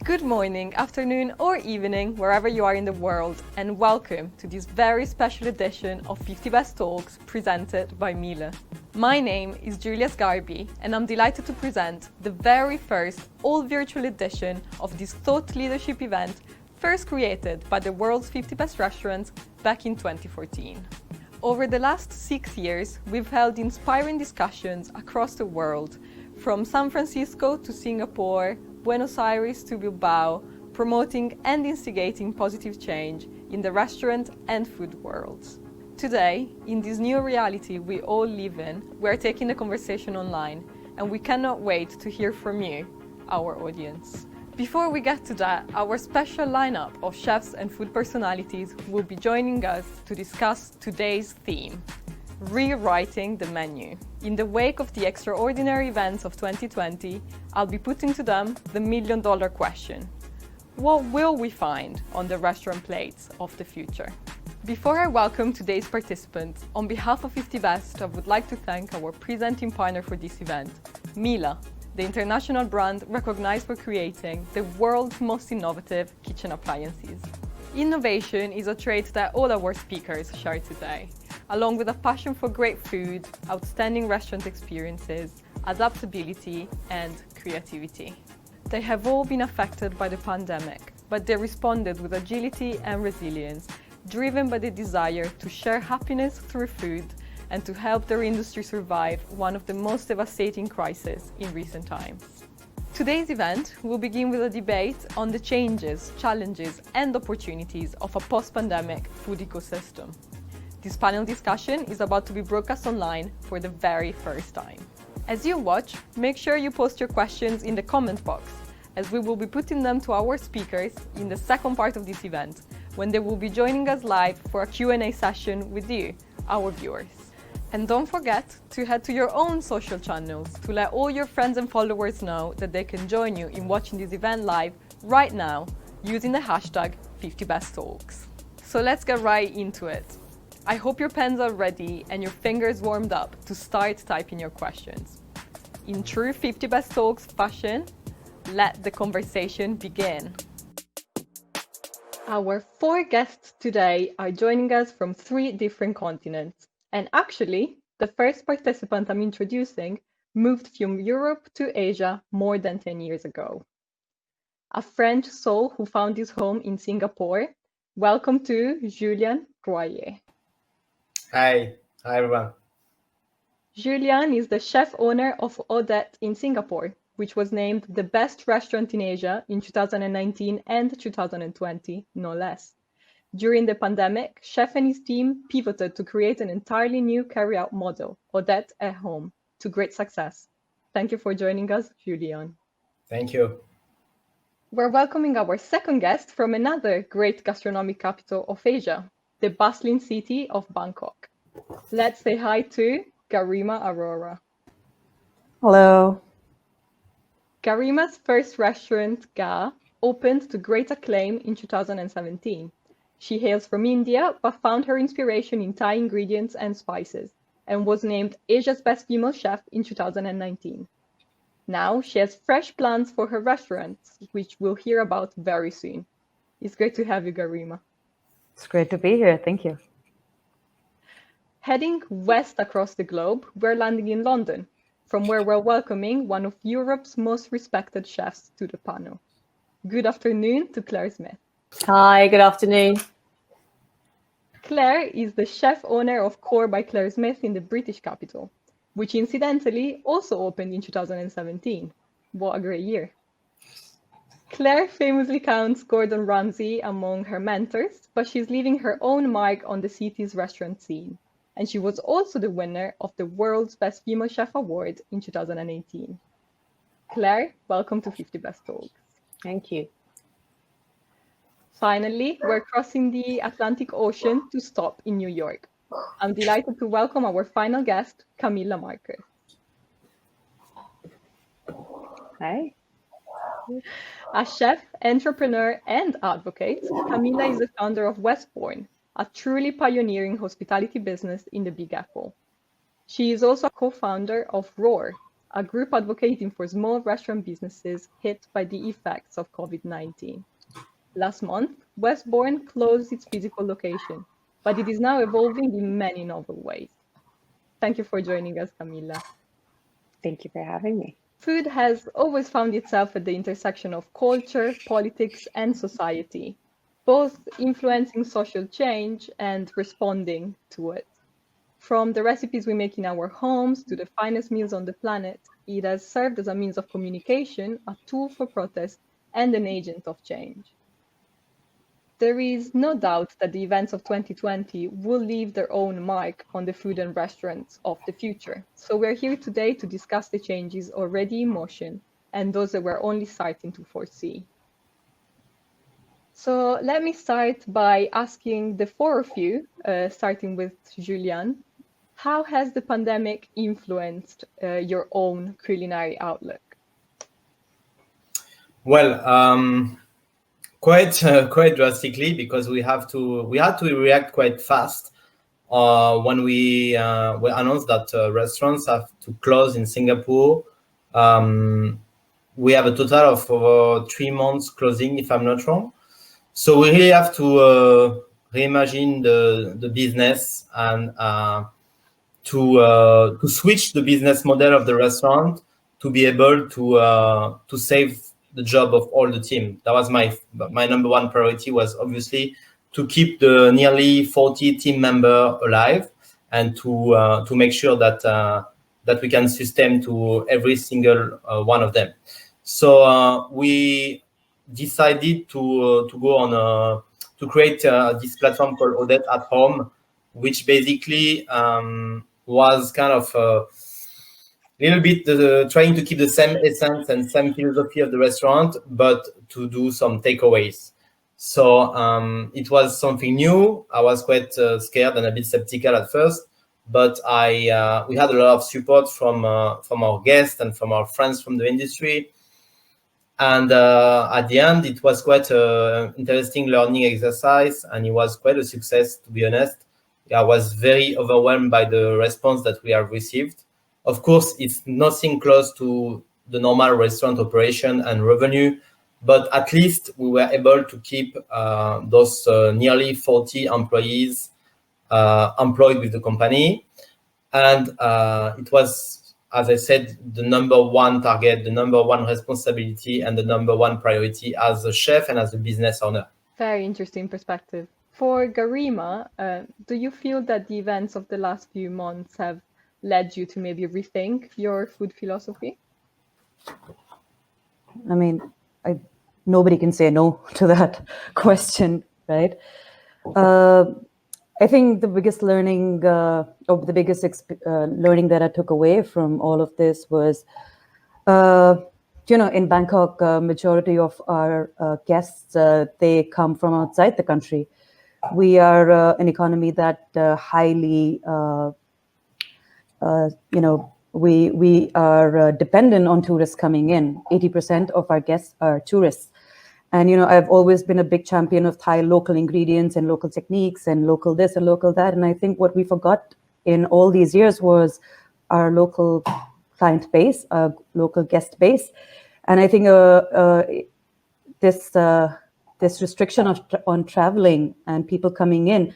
Good morning, afternoon, or evening, wherever you are in the world, and welcome to this very special edition of 50 Best Talks presented by Miele. My name is Julia Sgarbi, and I'm delighted to present the very first all-virtual edition of this thought leadership event, first created by the world's 50 best restaurants back in 2014. Over the last 6 years, we've held inspiring discussions across the world, from San Francisco to Singapore, Buenos Aires to Bilbao, promoting and instigating positive change in the restaurant and food worlds. Today, in this new reality we all live in, we are taking the conversation online, and we cannot wait to hear from you, our audience. Before we get to that, our special lineup of chefs and food personalities will be joining us to discuss today's theme: rewriting the menu. In the wake of the extraordinary events of 2020, I'll be putting to them the million-dollar question: what will we find on the restaurant plates of the future? Before I welcome today's participants, on behalf of 50 Best, I would like to thank our presenting partner for this event, Miele, the international brand recognized for creating the world's most innovative kitchen appliances. Innovation is a trait that all our speakers share today, along with a passion for great food, outstanding restaurant experiences, adaptability, and creativity. They have all been affected by the pandemic, but they responded with agility and resilience, driven by the desire to share happiness through food and to help their industry survive one of the most devastating crises in recent times. Today's event will begin with a debate on the changes, challenges, and opportunities of a post-pandemic food ecosystem. This panel discussion is about to be broadcast online for the very first time. As you watch, make sure you post your questions in the comment box, as we will be putting them to our speakers in the second part of this event, when they will be joining us live for a Q&A session with you, our viewers. And don't forget to head to your own social channels to let all your friends and followers know that they can join you in watching this event live right now using the hashtag 50BestTalks. So let's get right into it. I hope your pens are ready and your fingers warmed up to start typing your questions. In true 50 Best Talks fashion, let the conversation begin. Our 4 guests today are joining us from 3 different continents. And actually, the first participant I'm introducing moved from Europe to Asia more than 10 years ago. A French soul who found his home in Singapore. Welcome to Julien Royer. Hi everyone. Julien is the chef owner of Odette in Singapore, which was named the best restaurant in Asia in 2019 and 2020, no less. During the pandemic, Chef and his team pivoted to create an entirely new carry-out model, Odette at Home, to great success. Thank you for joining us, Julien. Thank you. We're welcoming our second guest from another great gastronomic capital of Asia, the bustling city of Bangkok. Let's say hi to Garima Arora. Hello. Garima's first restaurant, Ga, opened to great acclaim in 2017. She hails from India, but found her inspiration in Thai ingredients and spices, and was named Asia's Best Female Chef in 2019. Now she has fresh plans for her restaurants, which we'll hear about very soon. It's great to have you, Garima. It's great to be here. Thank you. Heading west across the globe, we're landing in London, from where we're welcoming one of Europe's most respected chefs to the panel. Good afternoon to Clare Smyth. Hi, good afternoon. Clare is the chef owner of Core by Clare Smyth in the British capital, which incidentally also opened in 2017. What a great year. Clare famously counts Gordon Ramsay among her mentors, but she's leaving her own mark on the city's restaurant scene. And she was also the winner of the World's Best Female Chef Award in 2018. Clare, welcome to 50 Best Talks. Thank you. Finally, we're crossing the Atlantic Ocean to stop in New York. I'm delighted to welcome our final guest, Camila Marker. Hi. A chef, entrepreneur, and advocate, Camilla is the founder of Westbourne, a truly pioneering hospitality business in the Big Apple. She is also a co-founder of Roar, a group advocating for small restaurant businesses hit by the effects of COVID-19. Last month, Westbourne closed its physical location, but it is now evolving in many novel ways. Thank you for joining us, Camilla. Thank you for having me. Food has always found itself at the intersection of culture, politics, and society, both influencing social change and responding to it. From the recipes we make in our homes to the finest meals on the planet, it has served as a means of communication, a tool for protest, and an agent of change. There is no doubt that the events of 2020 will leave their own mark on the food and restaurants of the future. So we're here today to discuss the changes already in motion and those that we're only starting to foresee. So let me start by asking the four of you, starting with Julien, how has the pandemic influenced your own culinary outlook? Well, quite drastically, because we had to react quite fast when we announced that restaurants have to close in Singapore. We have a total of over 3 months closing, if I'm not wrong. So we really have to reimagine the business and to switch the business model of the restaurant to be able to save the job of all the team. That was my number one priority, was obviously to keep the nearly 40 team member alive and to make sure that we can sustain to every single one of them. So we decided to go on to create this platform called Odette at Home, which basically was kind of a little bit trying to keep the same essence and same philosophy of the restaurant, but to do some takeaways. So it was something new. I was quite scared and a bit skeptical at first, but we had a lot of support from our guests and from our friends from the industry. And at the end, it was quite an interesting learning exercise, and it was quite a success, to be honest. I was very overwhelmed by the response that we have received. Of course, it's nothing close to the normal restaurant operation and revenue, but at least we were able to keep those nearly 40 employees employed with the company. And it was, as I said, the number one target, the number one responsibility, and the number one priority as a chef and as a business owner. Very interesting perspective. For Garima, do you feel that the events of the last few months have led you to maybe rethink your food philosophy? I mean, nobody can say no to that question, right? I think the biggest learning, or the biggest learning that I took away from all of this was, in Bangkok, majority of our guests, they come from outside the country. We are an economy that highly, we are dependent on tourists coming in. 80% of our guests are tourists. And, I've always been a big champion of Thai local ingredients and local techniques and local this and local that. And I think what we forgot in all these years was our local client base, our local guest base. And I think this restriction on traveling and people coming in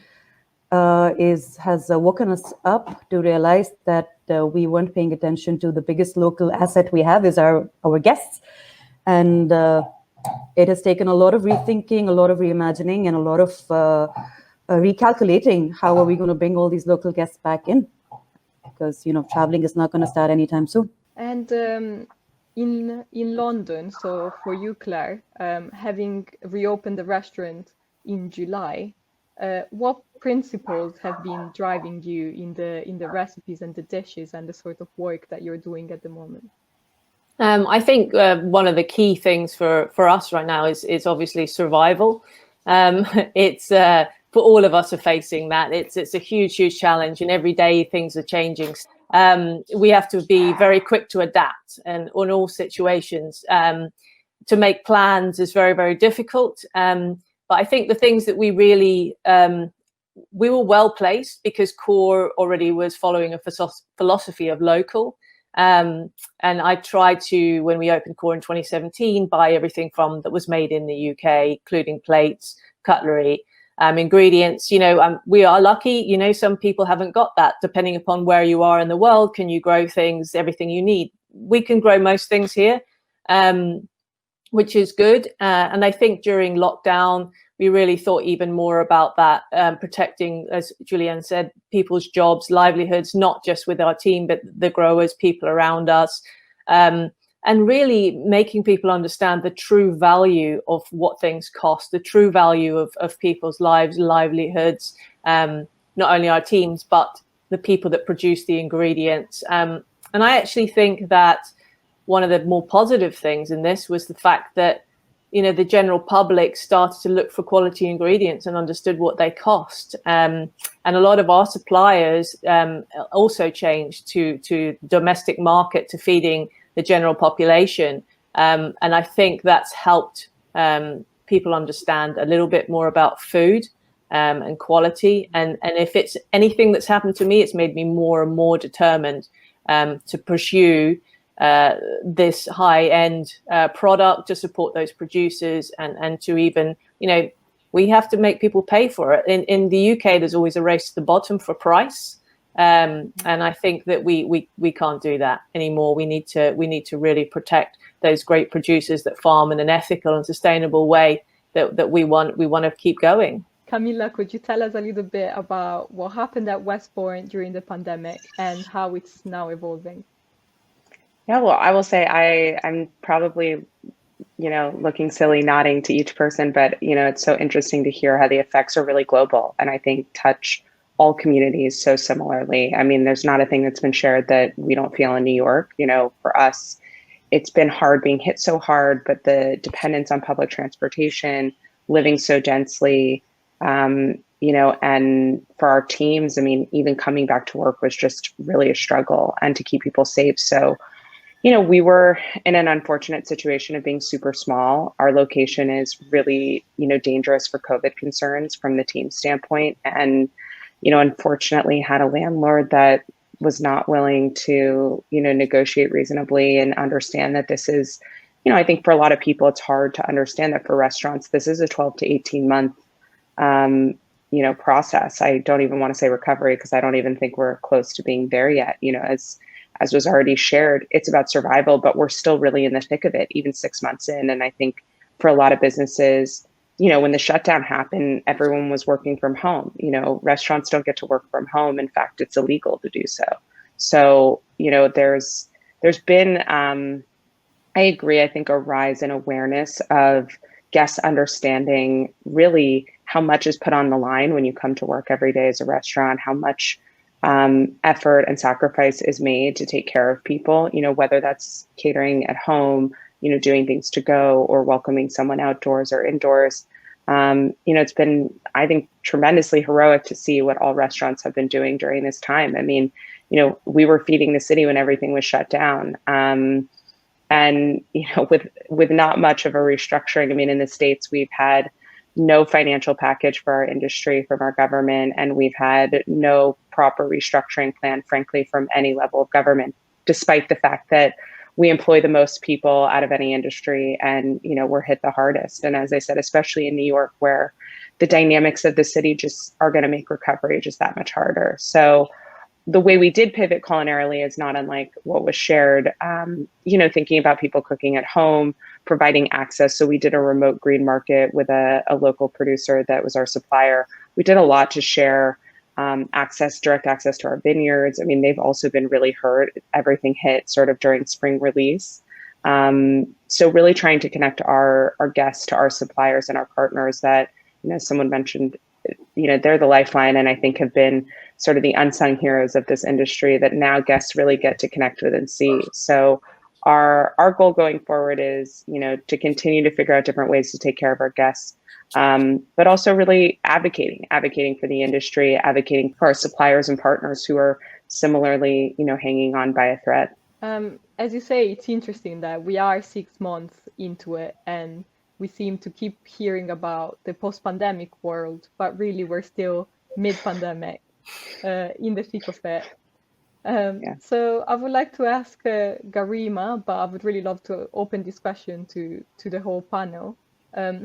has woken us up to realize that we weren't paying attention to the biggest local asset we have is our guests. And it has taken a lot of rethinking, a lot of reimagining, and a lot of recalculating how are we going to bring all these local guests back in, because traveling is not going to start anytime soon. And in London, so for you, Claire, having reopened the restaurant in July, what principles have been driving you in the recipes and the dishes and the sort of work that you're doing at the moment? I think one of the key things for us right now is obviously survival. It's for all of us are facing that. It's a huge challenge, and every day things are changing. We have to be very quick to adapt, and on all situations, to make plans is very difficult. But I think the things that we really we were well placed because Core already was following a philosophy of local. And I tried to, when we opened Core in 2017, buy everything that was made in the UK, including plates, cutlery, ingredients. We are lucky. Some people haven't got that. Depending upon where you are in the world, can you grow everything you need? We can grow most things here, which is good. And I think during lockdown, we really thought even more about that, protecting, as Julien said, people's jobs, livelihoods, not just with our team, but the growers, people around us, and really making people understand the true value of what things cost, the true value of people's lives, livelihoods, not only our teams, but the people that produce the ingredients. And I actually think that one of the more positive things in this was the fact that the general public started to look for quality ingredients and understood what they cost. And a lot of our suppliers also changed to domestic market, to feeding the general population. And I think that's helped people understand a little bit more about food and quality. And if it's anything that's happened to me, it's made me more and more determined to pursue this high-end product, to support those producers, and to even, we have to make people pay for it. In the UK, there's always a race to the bottom for price, and I think that we can't do that anymore. We need to really protect those great producers that farm in an ethical and sustainable way that we want to keep going. Camilla, could you tell us a little bit about what happened at Westbourne during the pandemic and how it's now evolving? Yeah, well, I will say I'm probably, looking silly, nodding to each person, but, it's so interesting to hear how the effects are really global, and I think touch all communities so similarly. I mean, there's not a thing that's been shared that we don't feel in New York. For us, it's been hard being hit so hard, but the dependence on public transportation, living so densely, and for our teams, I mean, even coming back to work was just really a struggle, and to keep people safe. So, we were in an unfortunate situation of being super small. Our location is really, dangerous for COVID concerns from the team standpoint. And, unfortunately had a landlord that was not willing to, negotiate reasonably and understand that this is, I think for a lot of people, it's hard to understand that for restaurants, this is a 12 to 18 month, process. I don't even want to say recovery, because I don't even think we're close to being there yet. As was already shared, it's about survival, but we're still really in the thick of it, even 6 months in. And I think for a lot of businesses, when the shutdown happened, everyone was working from home. Restaurants don't get to work from home. In fact, it's illegal to do so. So, there's been, I agree, I think a rise in awareness of guests understanding really how much is put on the line when you come to work every day as a restaurant, how much effort and sacrifice is made to take care of people, whether that's catering at home, doing things to go, or welcoming someone outdoors or indoors. It's been, I think, tremendously heroic to see what all restaurants have been doing during this time. I mean, we were feeding the city when everything was shut down. And, with not much of a restructuring, I mean, in the States, we've had no financial package for our industry from our government, and we've had no proper restructuring plan, frankly, from any level of government, despite the fact that we employ the most people out of any industry, and we're hit the hardest. And as I said, especially in New York, where the dynamics of the city just are going to make recovery just that much harder. So the way we did pivot culinarily is not unlike what was shared, thinking about people cooking at home, providing access. So we did a remote green market with a local producer that was our supplier. We did a lot to share direct access to our vineyards. I mean, they've also been really hurt. Everything hit sort of during spring release. So really trying to connect our guests to our suppliers and our partners that, someone mentioned, they're the lifeline, and I think have been sort of the unsung heroes of this industry that now guests really get to connect with and see. So our goal going forward is, to continue to figure out different ways to take care of our guests, but also really advocating for the industry, advocating for our suppliers and partners who are similarly, hanging on by a thread. As you say, it's interesting that we are 6 months into it, and we seem to keep hearing about the post-pandemic world, but really we're still mid-pandemic, in the thick of it. So I would like to ask Garima, but I would really love to open discussion to the whole panel.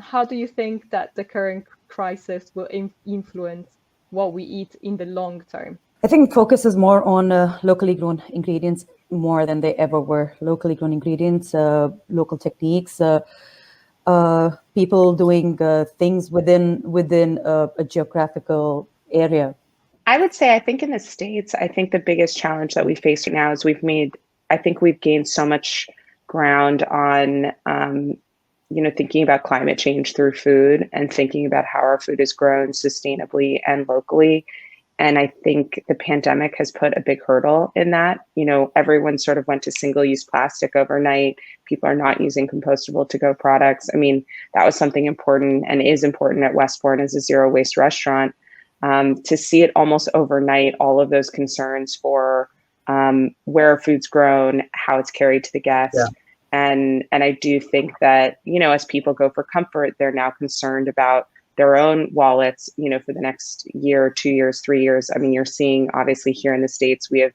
How do you think that the current crisis will influence what we eat in the long term? I think focus is more on locally grown ingredients more than they ever were. Locally grown ingredients, local techniques, people doing things within a geographical area. I would say, I think in the States, I think the biggest challenge that we face right now is I think we've gained so much ground on, thinking about climate change through food and thinking about how our food is grown sustainably and locally. And I think the pandemic has put a big hurdle in that. Everyone sort of went to single-use plastic overnight. People are not using compostable to-go products. I mean, that was something important and is important at Westbourne as a zero-waste restaurant. To see it almost overnight, all of those concerns for where food's grown, how it's carried to the guest. Yeah. And I do think that, as people go for comfort, they're now concerned about their own wallets, for the next year, 2 years, 3 years. I mean, you're seeing, obviously, here in the States, we have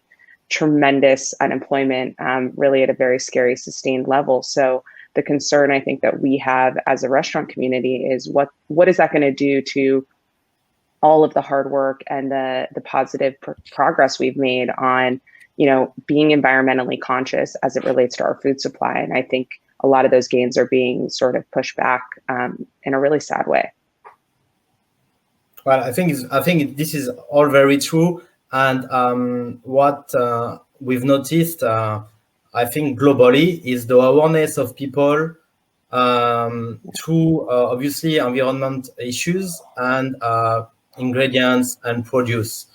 tremendous unemployment, really at a very scary, sustained level. So the concern I think that we have as a restaurant community is what is that going to do to all of the hard work and the positive progress we've made on, being environmentally conscious as it relates to our food supply. And I think a lot of those gains are being sort of pushed back in a really sad way. Well, I think this is all very true. And what we've noticed, I think globally, is the awareness of people through obviously environment issues and ingredients and produce.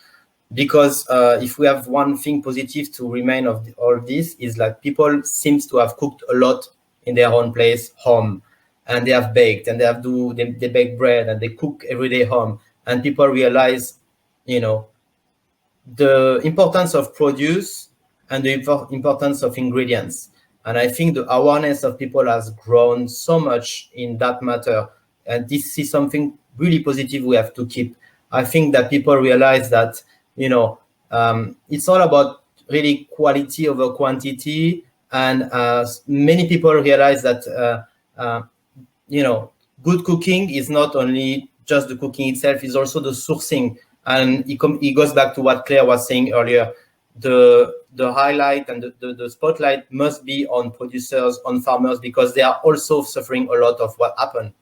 Because if we have one thing positive to remain of all this is that people seems to have cooked a lot in their own place, home, and they have baked and they bake bread and they cook every day home, and people realize, the importance of produce and the importance of ingredients. And I think the awareness of people has grown so much in that matter, and this is something really positive we have to keep. I think that people realize that, it's all about really quality over quantity. And many people realize that, good cooking is not only just the cooking itself, it's also the sourcing. And it goes back to what Claire was saying earlier. The highlight and the spotlight must be on producers, on farmers, because they are also suffering a lot of what happened.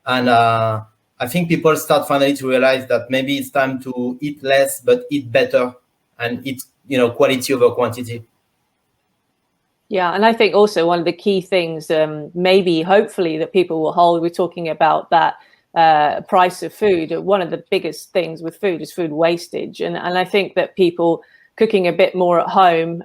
And I think people start finally to realize that maybe it's time to eat less, but eat better and eat, quality over quantity. Yeah, and I think also one of the key things, maybe hopefully that people will hold, we're talking about that price of food. One of the biggest things with food is food wastage. And I think that people cooking a bit more at home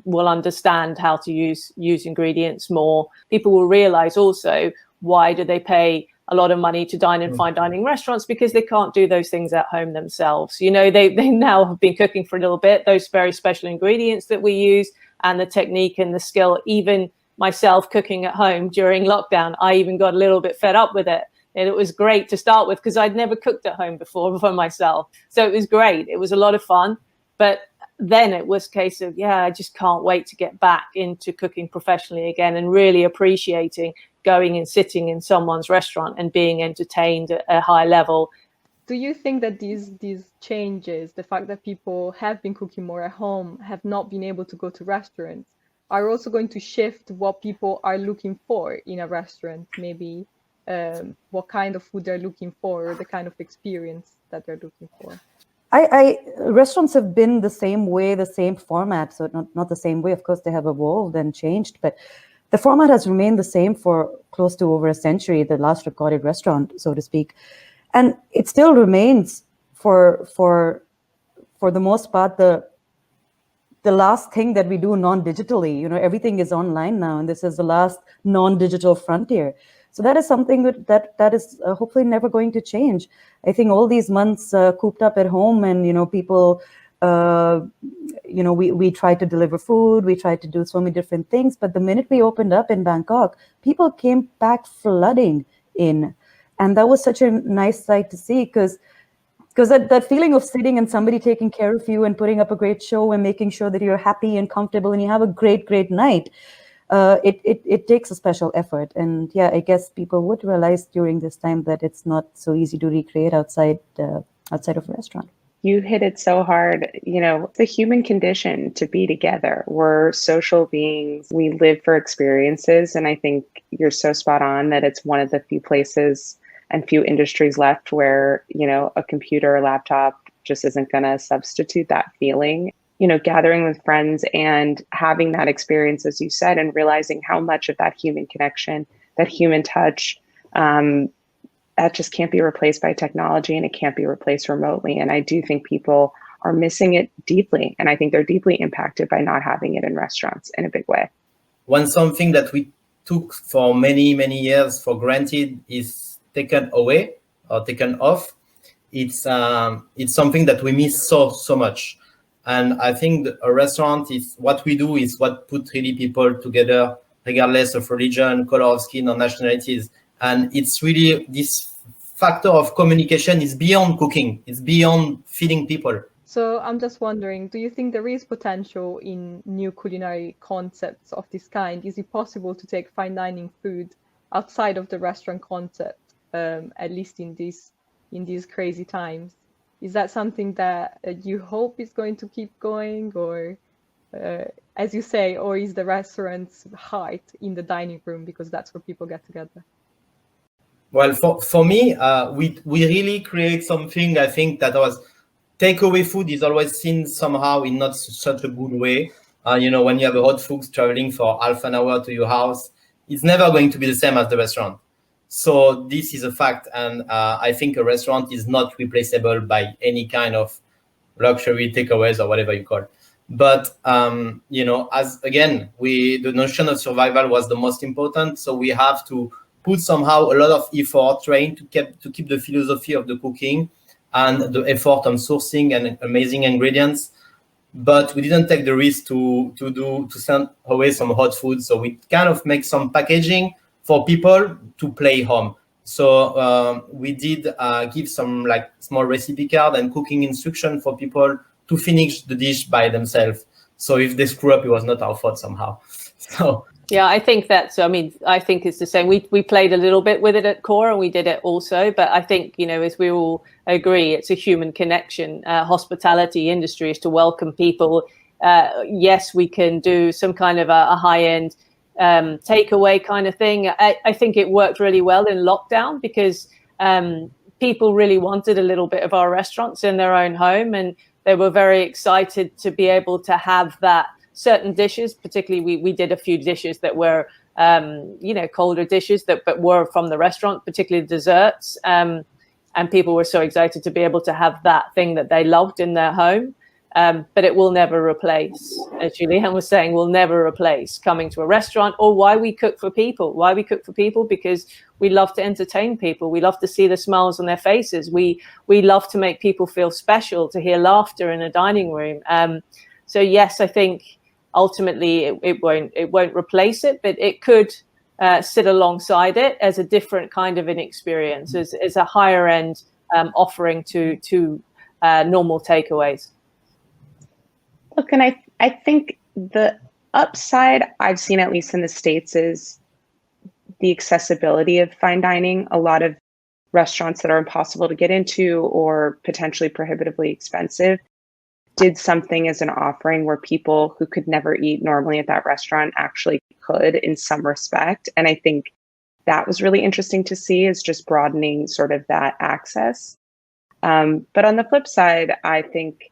will understand how to use ingredients more. People will realize also, why do they pay a lot of money to dine in fine dining restaurants? Because they can't do those things at home themselves. They now have been cooking for a little bit, those very special ingredients that we use and the technique and the skill. Even myself cooking at home during lockdown, I even got a little bit fed up with it. And it was great to start with because I'd never cooked at home before for myself. So it was great. It was a lot of fun. But then it was a case of, I just can't wait to get back into cooking professionally again and really appreciating going and sitting in someone's restaurant and being entertained at a high level. Do you think that these changes, the fact that people have been cooking more at home, have not been able to go to restaurants, are also going to shift what people are looking for in a restaurant? Maybe what kind of food they're looking for, or the kind of experience that they're looking for? Restaurants have been the same way, the same format. So not the same way, of course, they have evolved and changed, but the format has remained the same for close to over a century, the last recorded restaurant, so to speak. And it still remains for the most part, the last thing that we do non-digitally. Everything is online now, and this is the last non-digital frontier. So that is something that is hopefully never going to change. I think all these months cooped up at home, and people, we tried to deliver food, we tried to do so many different things. But the minute we opened up in Bangkok, people came back flooding in, and that was such a nice sight to see, because Because that feeling of sitting and somebody taking care of you and putting up a great show and making sure that you're happy and comfortable and you have a great night, it takes a special effort. And yeah, I guess people would realize during this time that it's not so easy to recreate outside of a restaurant. You hit it so hard. The human condition to be together. We're social beings. We live for experiences. And I think you're so spot on that it's one of the few places and few industries left where, a computer or laptop just isn't going to substitute that feeling. Gathering with friends and having that experience, as you said, and realizing how much of that human connection, that human touch, that just can't be replaced by technology, and it can't be replaced remotely. And I do think people are missing it deeply. And I think they're deeply impacted by not having it in restaurants in a big way. Something that we took for many, many years for granted is taken away or taken off. It's something that we miss so much. And I think a restaurant is what we do is what put really people together, regardless of religion, color of skin, or nationalities. And it's really this factor of communication is beyond cooking. It's beyond feeding people. So I'm just wondering, do you think there is potential in new culinary concepts of this kind? Is it possible to take fine dining food outside of the restaurant concept, at least in these crazy times? Is that something that you hope is going to keep going, or as you say, or is the restaurant's heart in the dining room because that's where people get together? Well, for me, we really create something. I think that was takeaway food is always seen somehow in not such a good way. When you have a hot food traveling for half an hour to your house, it's never going to be the same as the restaurant. So this is a fact, and I think a restaurant is not replaceable by any kind of luxury takeaways or whatever you call it. But as again, the notion of survival was the most important. So we have to put somehow a lot of effort trying to keep the philosophy of the cooking and the effort on sourcing and amazing ingredients. But we didn't take the risk to send away some hot food. So we kind of make some packaging for people to play home. So we did give some like small recipe card and cooking instruction for people to finish the dish by themselves. So if they screw up, it was not our fault somehow. So yeah, I think that's, I think it's the same. We played a little bit with it at Core, and we did it also. But I think, as we all agree, it's a human connection. Hospitality industry is to welcome people. Yes, we can do some kind of a high-end takeaway kind of thing. I think it worked really well in lockdown because people really wanted a little bit of our restaurants in their own home, and they were very excited to be able to have that. Certain dishes, particularly we did a few dishes that were, colder dishes but were from the restaurant, particularly desserts. And people were so excited to be able to have that thing that they loved in their home. But it will never replace, as Julien was saying, will never replace coming to a restaurant or why we cook for people. Why we cook for people? Because we love to entertain people. We love to see the smiles on their faces. We love to make people feel special, to hear laughter in a dining room. So yes, I think ultimately it won't replace it, but it could sit alongside it as a different kind of an experience, as a higher end offering to normal takeaways. Look, and I think the upside I've seen, at least in the States, is the accessibility of fine dining. A lot of restaurants that are impossible to get into or potentially prohibitively expensive did something as an offering where people who could never eat normally at that restaurant actually could in some respect. And I think that was really interesting to see, is just broadening sort of that access. But on the flip side, I think,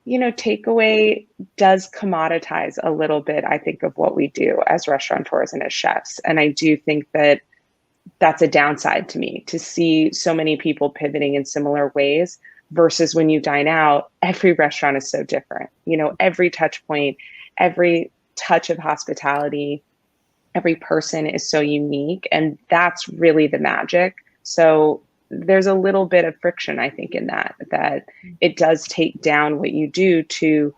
takeaway does commoditize a little bit, I think, of what we do as restaurateurs and as chefs. And I do think that that's a downside to me, to see so many people pivoting in similar ways. Versus when you dine out, every restaurant is so different. Every touch point, every touch of hospitality, every person is so unique. And that's really the magic. So there's a little bit of friction, I think, in that it does take down what you do to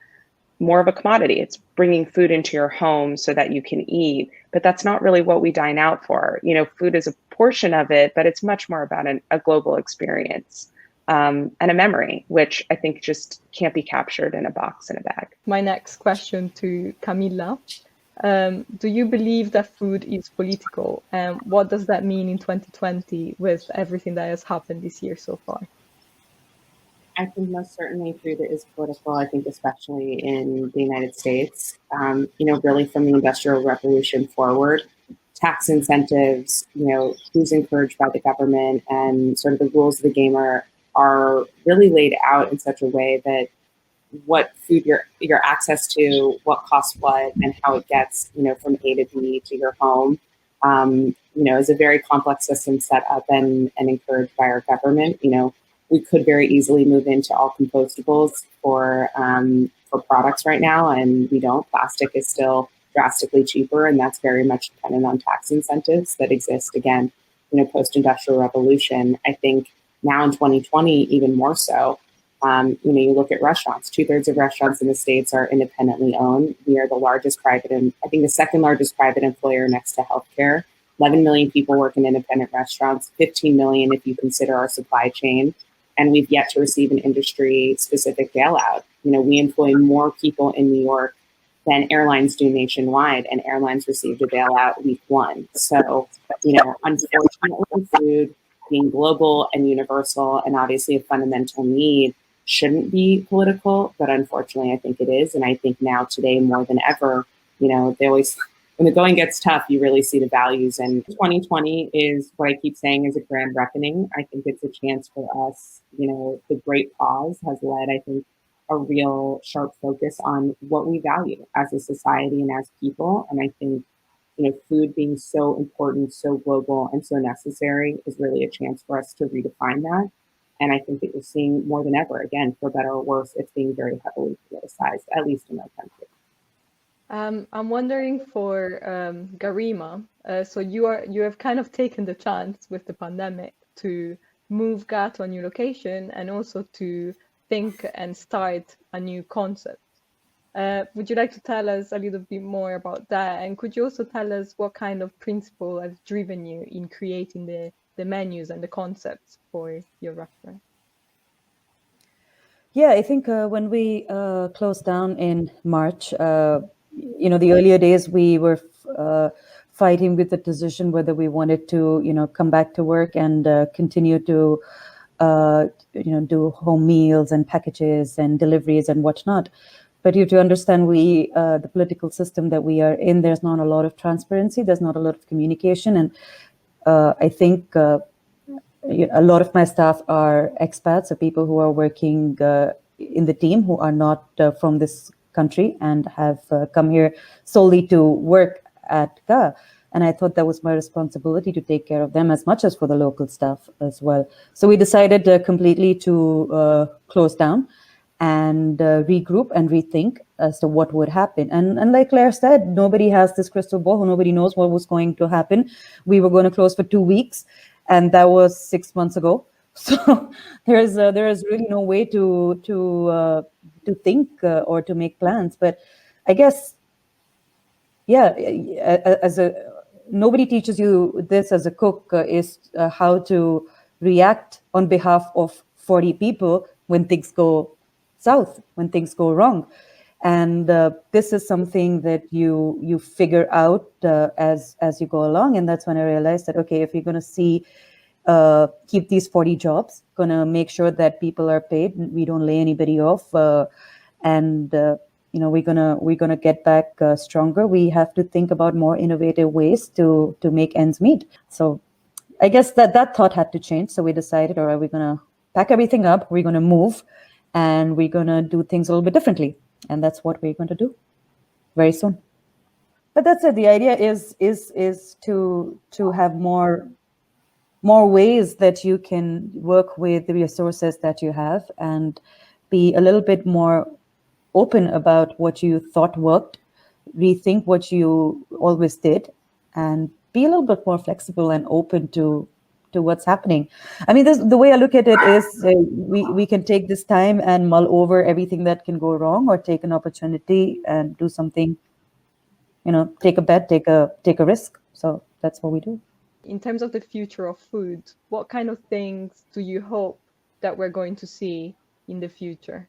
more of a commodity. It's bringing food into your home so that you can eat. But that's not really what we dine out for. Food is a portion of it, but it's much more about a global experience. and a memory, which I think just can't be captured in a box in a bag. My next question to Camilla. Do you believe that food is political? And what does that mean in 2020 with everything that has happened this year so far? I think most certainly food is political. I think especially in the United States, really from the Industrial Revolution forward, tax incentives, who's encouraged by the government, and sort of the rules of the game are really laid out in such a way that what food your access to, what costs what, and how it gets, from A to B to your home, is a very complex system set up and encouraged by our government. We could very easily move into all compostables for products right now, and we don't. Plastic is still drastically cheaper, and that's very much dependent on tax incentives that exist, again, post-industrial revolution. I think now in 2020, even more so, you look at restaurants, 2/3 of restaurants in the States are independently owned. We are the largest private, and I think the second largest private employer next to healthcare. 11 million people work in independent restaurants, 15 million if you consider our supply chain. And we've yet to receive an industry-specific bailout. We employ more people in New York than airlines do nationwide, and airlines received a bailout week one. So, unfortunately, food being global and universal and obviously a fundamental need shouldn't be political, but unfortunately, I think it is. And I think now today more than ever, they always, when the going gets tough, you really see the values. And 2020 is what I keep saying is a grand reckoning. I think it's a chance for us, the great pause has led, I think, a real sharp focus on what we value as a society and as people. And I think, food being so important, so global, and so necessary is really a chance for us to redefine that. And I think that you're seeing more than ever, again, for better or worse, it's being very heavily politicized, at least in our country. I'm wondering for Garima, so you have kind of taken the chance with the pandemic to move GAT to a new location and also to think and start a new concept. Would you like to tell us a little bit more about that? And could you also tell us what kind of principle has driven you in creating the menus and the concepts for your restaurant? Yeah, I think when we closed down in March, the earlier days we were fighting with the decision whether we wanted to, come back to work and continue to, do home meals and packages and deliveries and whatnot. But you have to understand the political system that we are in, there's not a lot of transparency, there's not a lot of communication. And I think a lot of my staff are expats, or people who are working in the team who are not from this country and have come here solely to work at GA. And I thought that was my responsibility to take care of them as much as for the local staff as well. So we decided completely to close down and regroup and rethink as to what would happen. And like Claire said, nobody has this crystal ball. Nobody knows what was going to happen. We were going to close for 2 weeks, and that was 6 months ago. So there is really no way to think or to make plans. But I guess, yeah, nobody teaches you this as a cook is how to react on behalf of 40 people when things go south, when things go wrong. And this is something that you figure out as you go along. And that's when I realized that, okay, if you're going to keep these 40 jobs, going to make sure that people are paid, we don't lay anybody off, and we're gonna get back stronger. We have to think about more innovative ways to make ends meet. So I guess that thought had to change. So we decided, all right, we're gonna pack everything up, we're gonna move, and we're gonna do things a little bit differently. And that's what we're going to do very soon. But that's it. The idea is to have more ways that you can work with the resources that you have and be a little bit more open about what you thought worked, rethink what you always did, and be a little bit more flexible and open to what's happening. I mean, the way I look at it is we can take this time and mull over everything that can go wrong, or take an opportunity and do something, take a bet, take a risk. So that's what we do. In terms of the future of food, what kind of things do you hope that we're going to see in the future?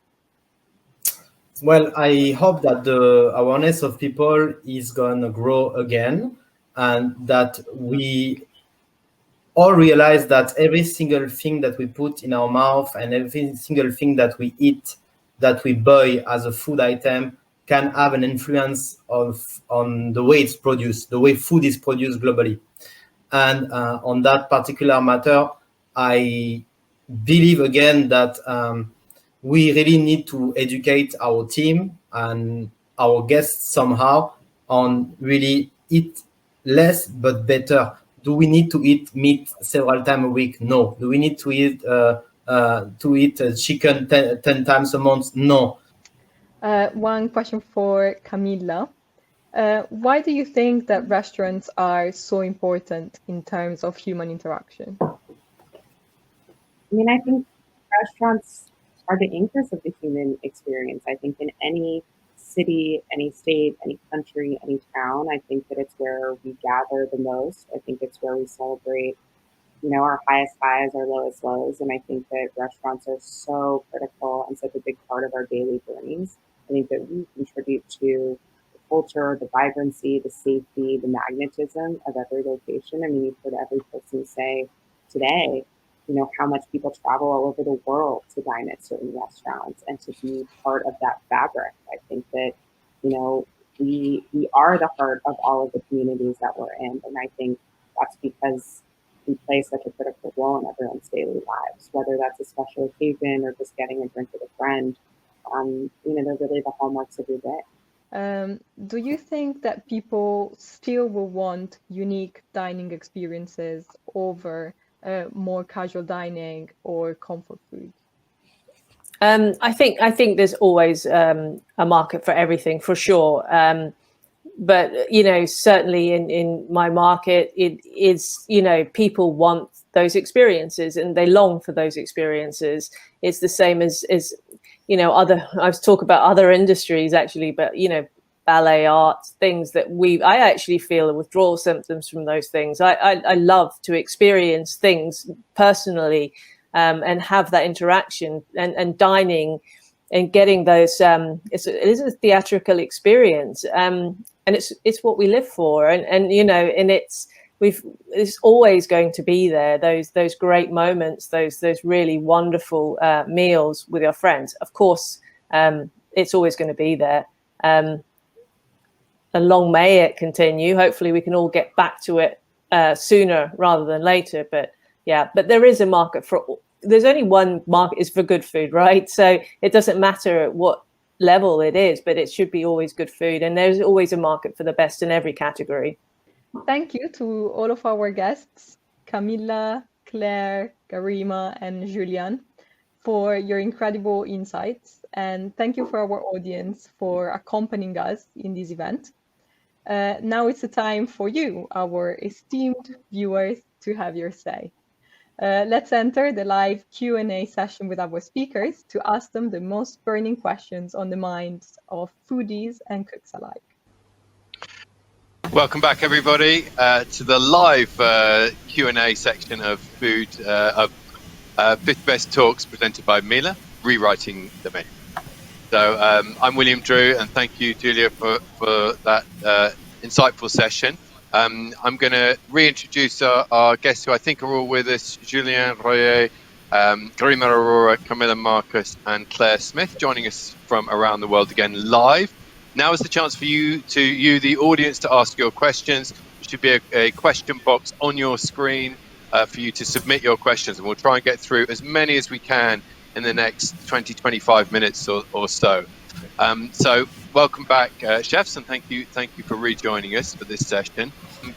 Well, I hope that the awareness of people is going to grow again, and that we all realize that every single thing that we put in our mouth and every single thing that we eat, that we buy as a food item, can have an influence on the way it's produced, the way food is produced globally. And on that particular matter, I believe again that we really need to educate our team and our guests somehow on really eat less but better. Do we need to eat meat several times a week? No. Do we need to eat chicken 10 times a month? No. One question for Camilla. Why do you think that restaurants are so important in terms of human interaction? I mean, I think restaurants are the anchors of the human experience. I think in any city, any state, any country, any town, I think that it's where we gather the most. I think it's where we celebrate, our highest highs, our lowest lows. And I think that restaurants are so critical and such a big part of our daily journeys. I think that we contribute to the culture, the vibrancy, the safety, the magnetism of every location. I mean, you've heard every person say today, how much people travel all over the world to dine at certain restaurants and to be part of that fabric. I think that, we are the heart of all of the communities that we're in. And I think that's because we play such a critical role in everyone's daily lives, whether that's a special occasion or just getting a drink with a friend. They're really the hallmarks of your day. Do you think that people still will want unique dining experiences over more casual dining or comfort food? I think there's always a market for everything, for sure. But certainly in my market, it is people want those experiences and they long for those experiences. It's the same as other. I was talking about other industries actually, but ballet arts, things that I actually feel withdrawal symptoms from those things. I love to experience things personally and have that interaction and dining and getting those. It is a theatrical experience, and it's what we live for, and it's always going to be there. Those great moments, those really wonderful meals with your friends. Of course, it's always going to be there. And long may it continue. Hopefully we can all get back to it sooner rather than later. But there is a market there's only one market is for good food, right? So it doesn't matter at what level it is, but it should be always good food. And there's always a market for the best in every category. Thank you to all of our guests, Camilla, Claire, Garima, and Julien, for your incredible insights. And thank you for our audience for accompanying us in this event. Now it's the time for you, our esteemed viewers, to have your say. Let's enter the live Q&A session with our speakers to ask them the most burning questions on the minds of foodies and cooks alike. Welcome back, everybody, to the live Q&A section of Food of 50 Best Talks presented by Miele, Rewriting the Menu. So I'm William Drew, and thank you, Julia, for that insightful session. I'm going to reintroduce our guests who I think are all with us: Julien Royer, Garima, Arora, Camila Marker, and Clare Smyth, joining us from around the world again live. Now is the chance for you, the audience, to ask your questions. There should be a question box on your screen for you to submit your questions, and we'll try and get through as many as we can in the next 20-25 minutes or so. So welcome back, chefs, and thank you for rejoining us for this session.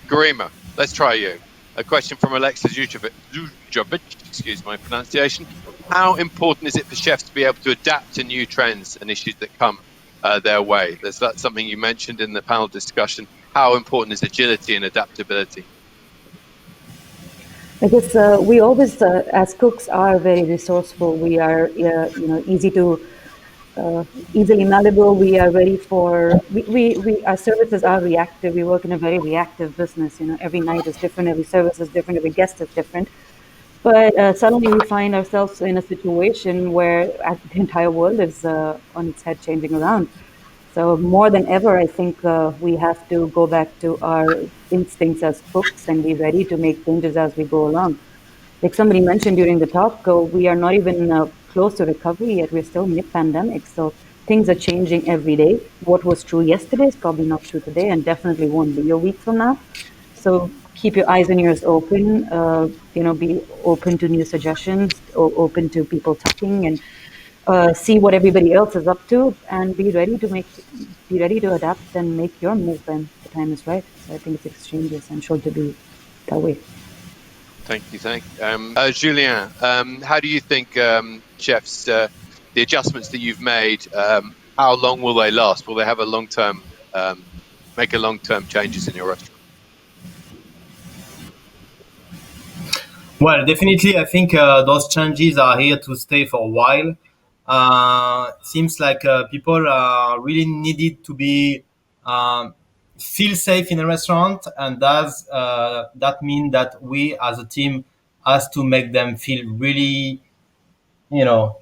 Garima, let's try you. A question from Alexa Zujovic, excuse my pronunciation. How important is it for chefs to be able to adapt to new trends and issues that come their way? That's something you mentioned in the panel discussion. How important is agility and adaptability? I guess we always, as cooks, are very resourceful. We are, easily malleable. We are ready for. Our services are reactive. We work in a very reactive business. Every night is different. Every service is different. Every guest is different. But suddenly we find ourselves in a situation where the entire world is on its head, changing around. So more than ever, I think we have to go back to our instincts as cooks and be ready to make changes as we go along. Like somebody mentioned during the talk, we are not even close to recovery yet. We're still mid-pandemic, so things are changing every day. What was true yesterday is probably not true today, and definitely won't be a week from now. So keep your eyes and ears open. Be open to new suggestions, open to people talking, and see what everybody else is up to, and be ready to adapt and make your move when the time is right. So I think it's extremely essential to be that way. Thank you. Julien, how do you think, chefs, the adjustments that you've made, how long will they last? Will they have a long-term, make a long-term changes in your restaurant? Well, definitely, I think those changes are here to stay for a while. Seems like people really needed to be feel safe in a restaurant, and does that mean that we as a team has to make them feel really, you know,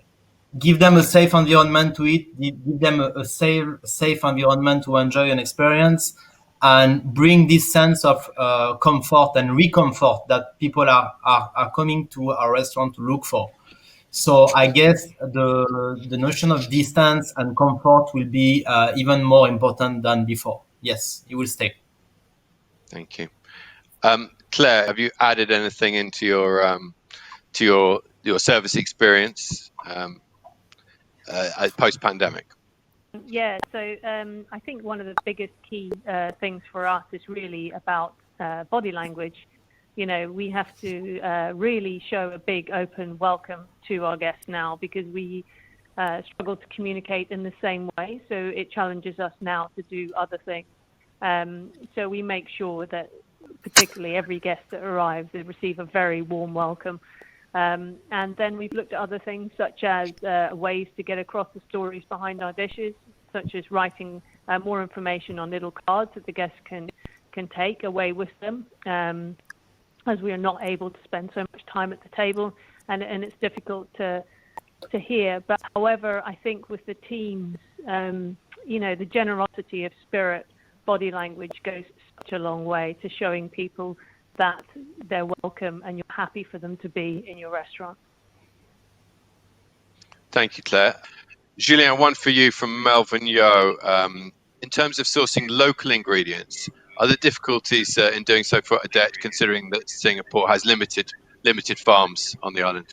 give them a safe environment to eat, give them a safe environment to enjoy an experience, and bring this sense of comfort and recomfort that people are coming to our restaurant to look for. So I guess the notion of distance and comfort will be even more important than before. Yes, it will stay. Thank you. Claire, have you added anything into your to your service experience post-pandemic? Yeah, so I think one of the biggest key things for us is really about body language. You know, we have to really show a big open welcome to our guests now, because we struggle to communicate in the same way. So it challenges us now to do other things. So we make sure that particularly every guest that arrives, they receive a very warm welcome. And then we've looked at other things, such as ways to get across the stories behind our dishes, such as writing more information on little cards that the guests can take away with them, as we are not able to spend so much time at the table, and it's difficult to hear. But however, I think with the teams, the generosity of spirit, body language goes such a long way to showing people that they're welcome and you're happy for them to be in your restaurant. Thank you, Claire. Julien, one for you from Melvin Yo. In terms of sourcing local ingredients, are there difficulties in doing so for Odette, considering that Singapore has limited farms on the island?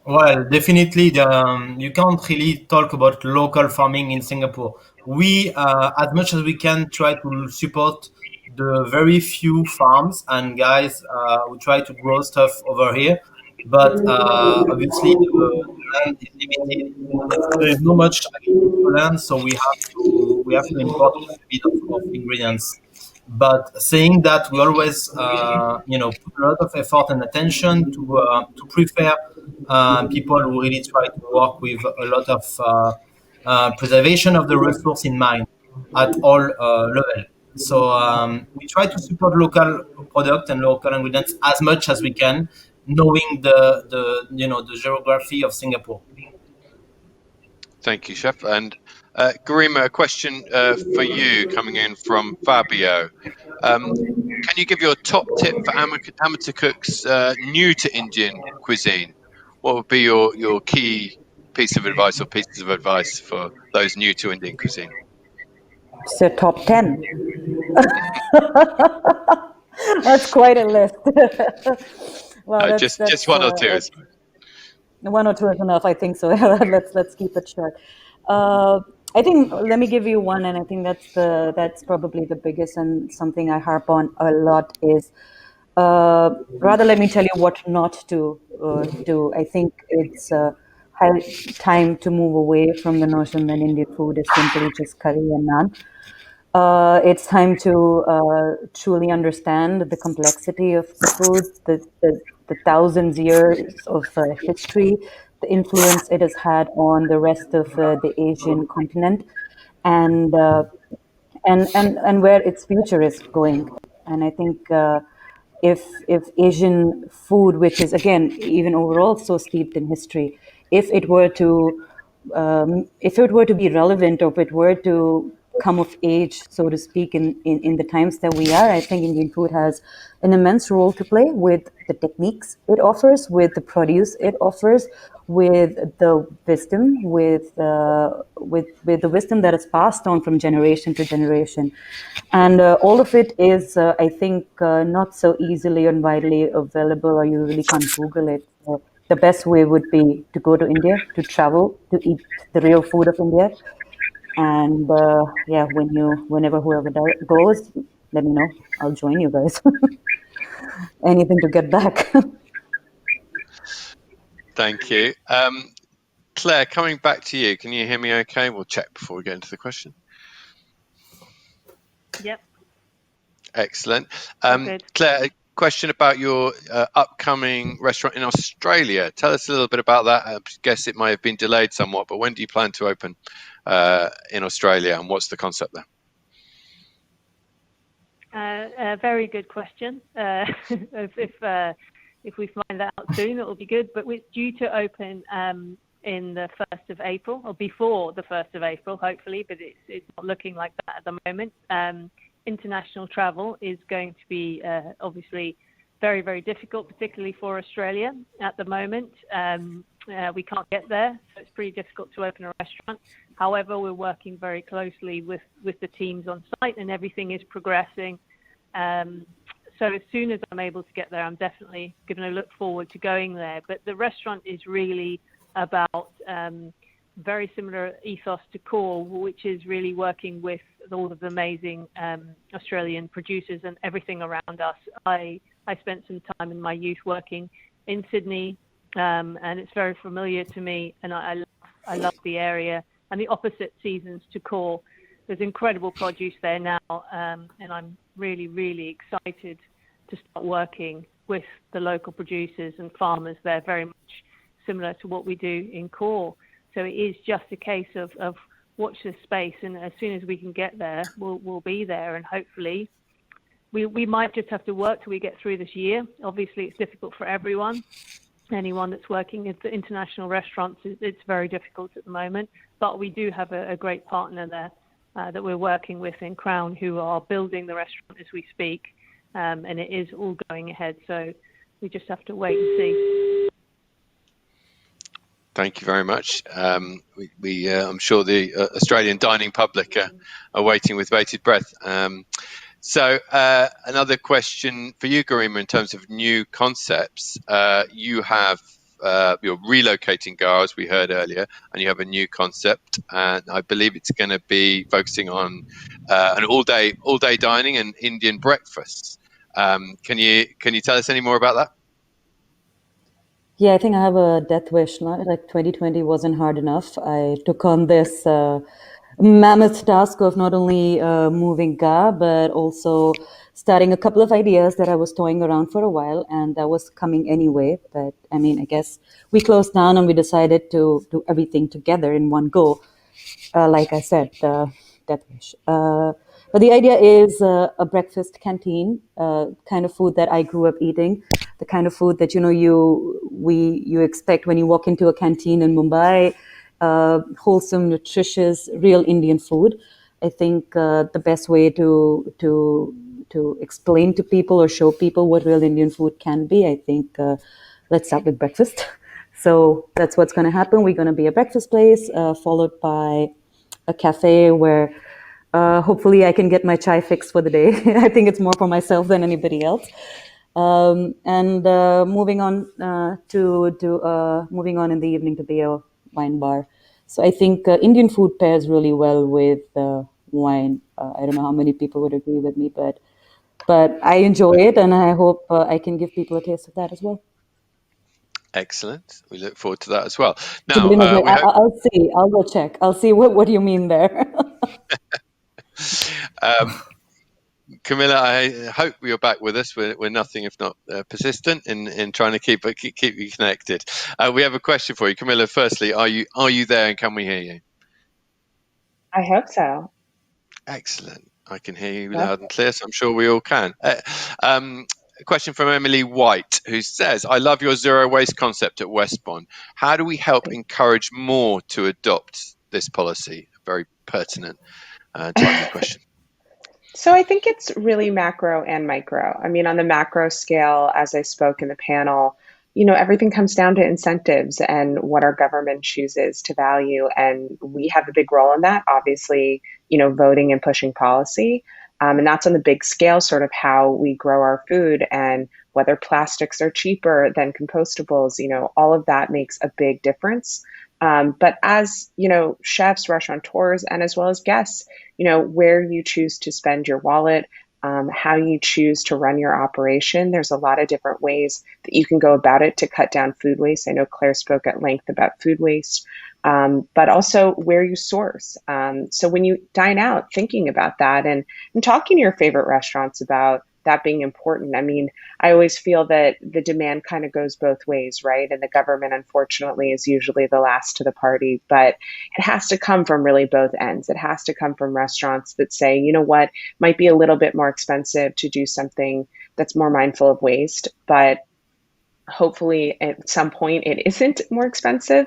Well, definitely, you can't really talk about local farming in Singapore. We, as much as we can, try to support the very few farms and guys who try to grow stuff over here. But obviously, the land is limited. There is not much agricultural land, so we have to import a bit of ingredients. But saying that, we always put a lot of effort and attention to prepare people who really try to work with a lot of preservation of the resource in mind at all levels. So we try to support local product and local ingredients as much as we can, knowing the geography of Singapore. Thank you, Chef. And Garima, a question for you coming in from Fabio. Can you give your top tip for amateur cooks new to Indian cuisine? What would be your key piece of advice or pieces of advice for those new to Indian cuisine? So top 10. That's quite a list. Well, just one or two. One or two is enough, I think so. Let's keep it short. I think, let me give you one, and I think that's probably the biggest and something I harp on a lot is rather let me tell you what not to do. I think it's high time to move away from the notion that Indian food is simply just curry and naan. It's time to truly understand the complexity of the food, the thousands years of history, the influence it has had on the rest of the Asian continent, and where its future is going. And I think if Asian food, which is again even overall so steeped in history, if it were to be relevant, or if it were to come of age, so to speak, in the times that we are, I think Indian food has an immense role to play with the techniques it offers, with the produce it offers, with the wisdom, with the wisdom that is passed on from generation to generation. And all of it is, I think, not so easily and widely available, or you really can't Google it. The best way would be to go to India, to travel, to eat the real food of India. And yeah, whenever whoever goes, let me know. I'll join you guys. Anything to get back. Thank you. Claire, coming back to you, can you hear me okay? We'll check before we get into the question. Yep. Excellent. Good. Claire, a question about your upcoming restaurant in Australia. Tell us a little bit about that. I guess it might have been delayed somewhat, but when do you plan to open in Australia, and what's the concept there? A very good question. If we find that out soon, it will be good. But we're due to open in the 1st of April, or before the 1st of April, hopefully, but it's not looking like that at the moment. International travel is going to be obviously very, very difficult, particularly for Australia at the moment. We can't get there, so it's pretty difficult to open a restaurant. However, we're working very closely with the teams on site, and everything is progressing. So as soon as I'm able to get there, I'm definitely going to look forward to going there. But the restaurant is really about very similar ethos to Core, which is really working with all of the amazing Australian producers and everything around us. I spent some time in my youth working in Sydney, and it's very familiar to me, and I love the area and the opposite seasons to Core. There's incredible produce there now, and I'm really, really excited to start working with the local producers and farmers there, very much similar to what we do in Core. So it is just a case of watch this space, and as soon as we can get there, we'll be there, and hopefully we might just have to work till we get through this year. Obviously, it's difficult for everyone. Anyone that's working at the international restaurants, it's very difficult at the moment. But we do have a great partner there that we're working with in Crown, who are building the restaurant as we speak, and it is all going ahead. So we just have to wait and see. Thank you very much. I'm sure the Australian dining public are waiting with bated breath. So another question for you, Garima, in terms of new concepts. You're relocating Gar, as we heard earlier, and you have a new concept, and I believe it's going to be focusing on an all-day dining and Indian breakfasts. Can you tell us any more about that? Yeah, I think I have a death wish. Like 2020 wasn't hard enough. I took on this mammoth task of not only moving Ga, but also starting a couple of ideas that I was toying around for a while, and that was coming anyway. But I mean, I guess we closed down and we decided to do everything together in one go. Like I said, death wish. But the idea is a breakfast canteen, kind of food that I grew up eating, the kind of food that you expect when you walk into a canteen in Mumbai, wholesome, nutritious, real Indian food. I think the best way to explain to people or show people what real Indian food can be, I think let's start with breakfast. So that's what's going to happen. We're going to be a breakfast place, followed by a cafe where hopefully I can get my chai fix for the day. I think it's more for myself than anybody else. And moving on moving on in the evening to be a wine bar. So I think Indian food pairs really well with wine. I don't know how many people would agree with me, but I enjoy it, and I hope I can give people a taste of that as well. Excellent. We look forward to that as well. Now, I'll see. I'll go check. I'll see what do you mean there. Camilla, I hope you're back with us. We're nothing if not persistent in trying to keep you connected. We have a question for you, Camilla. Firstly, are you there, and can we hear you? I hope so. Excellent. I can hear you loud and clear, so I'm sure we all can. a question from Emily White, who says, I love your zero waste concept at Westbond. How do we help encourage more to adopt this policy? Very pertinent, timely question. So I think it's really macro and micro. I mean, on the macro scale, as I spoke in the panel, everything comes down to incentives and what our government chooses to value. And we have a big role in that, obviously, voting and pushing policy. And that's on the big scale, sort of how we grow our food and whether plastics are cheaper than compostables, all of that makes a big difference. But as, chefs, restaurateurs, and as well as guests, where you choose to spend your wallet, how you choose to run your operation, there's a lot of different ways that you can go about it to cut down food waste. I know Claire spoke at length about food waste, but also where you source. So when you dine out, thinking about that and talking to your favorite restaurants about that being important. I mean, I always feel that the demand kind of goes both ways, right? And the government, unfortunately, is usually the last to the party, but it has to come from really both ends. It has to come from restaurants that say, you know what, might be a little bit more expensive to do something that's more mindful of waste, but hopefully at some point it isn't more expensive,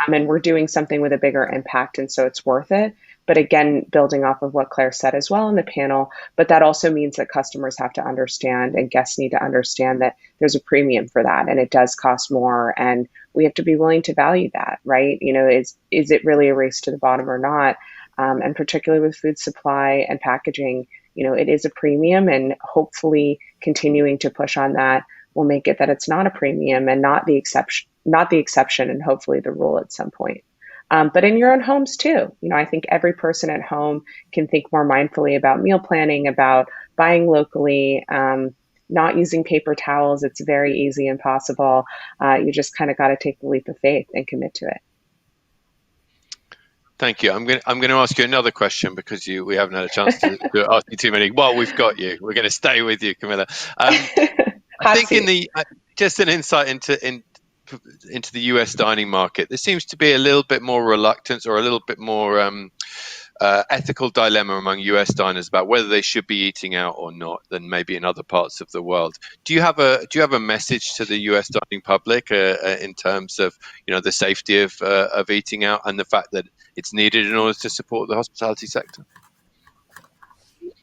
and we're doing something with a bigger impact, and so it's worth it. But again, building off of what Claire said as well in the panel, but that also means that customers have to understand and guests need to understand that there's a premium for that and it does cost more, and we have to be willing to value that, right? Is it really a race to the bottom or not? And particularly with food supply and packaging, it is a premium, and hopefully continuing to push on that will make it that it's not a premium and not the exception, and hopefully the rule at some point. But in your own homes too, I think every person at home can think more mindfully about meal planning, about buying locally, not using paper towels. It's very easy and possible. You just kind of got to take the leap of faith and commit to it. Thank you. I'm going to ask you another question because we haven't had a chance to ask you too many. Well, we've got you. We're going to stay with you, Camilla. I think just an insight into the US dining market, there seems to be a little bit more reluctance or a little bit more ethical dilemma among US diners about whether they should be eating out or not than maybe in other parts of the world. Do you have a message to the US dining public in terms of the safety of eating out and the fact that it's needed in order to support the hospitality sector?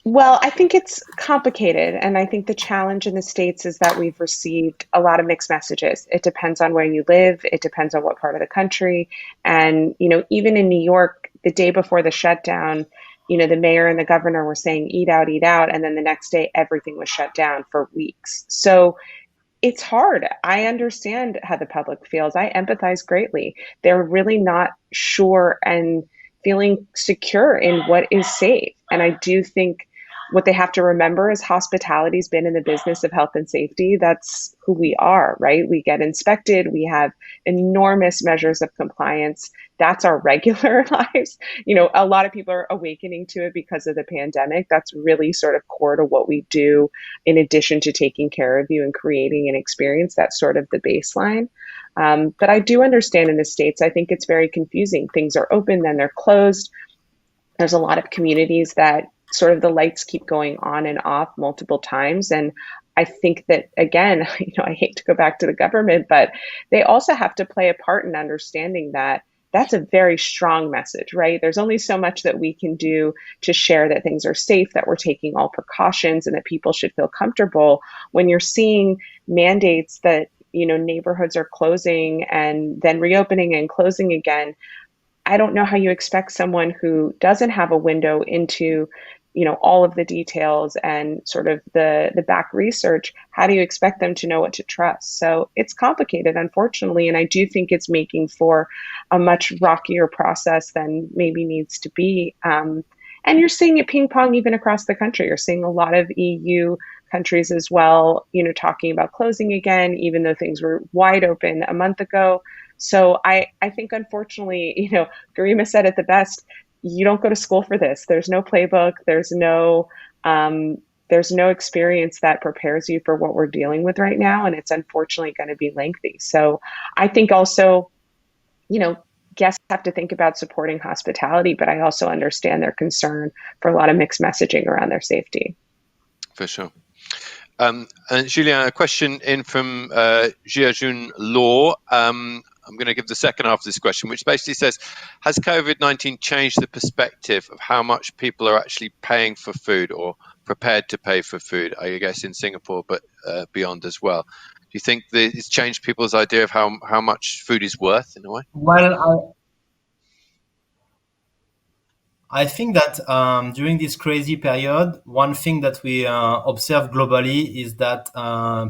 Well, I think it's complicated. And I think the challenge in the States is that we've received a lot of mixed messages. It depends on where you live. It depends on what part of the country. And, even in New York, the day before the shutdown, the mayor and the governor were saying, eat out. And then the next day, everything was shut down for weeks. So it's hard. I understand how the public feels. I empathize greatly. They're really not sure and feeling secure in what is safe. And I do think what they have to remember is hospitality's been in the business of health and safety. That's who we are, right? We get inspected. We have enormous measures of compliance. That's our regular lives. A lot of people are awakening to it because of the pandemic. That's really sort of core to what we do in addition to taking care of you and creating an experience. That's sort of the baseline. But I do understand in the States, I think it's very confusing. Things are open, then they're closed. There's a lot of communities that sort of the lights keep going on and off multiple times. And I think that, again, I hate to go back to the government, but they also have to play a part in understanding that that's a very strong message, right? There's only so much that we can do to share that things are safe, that we're taking all precautions, and that people should feel comfortable when you're seeing mandates that, neighborhoods are closing and then reopening and closing again. I don't know how you expect someone who doesn't have a window into all of the details and sort of the back research, how do you expect them to know what to trust? So it's complicated, unfortunately, and I do think it's making for a much rockier process than maybe needs to be. And you're seeing it ping pong even across the country. You're seeing a lot of EU countries as well, talking about closing again, even though things were wide open a month ago. So I think, unfortunately, Garima said it the best. You don't go to school for this. There's no playbook. There's no experience that prepares you for what we're dealing with right now. And it's unfortunately going to be lengthy. So I think also, guests have to think about supporting hospitality, but I also understand their concern for a lot of mixed messaging around their safety. For sure. And Julien, a question in from Jiajun Law. I'm going to give the second half of this question, which basically says, has COVID-19 changed the perspective of how much people are actually paying for food or prepared to pay for food, I guess, in Singapore, but beyond as well? Do you think that it's changed people's idea of how much food is worth in a way? Well, I think that during this crazy period, one thing that we observe globally is that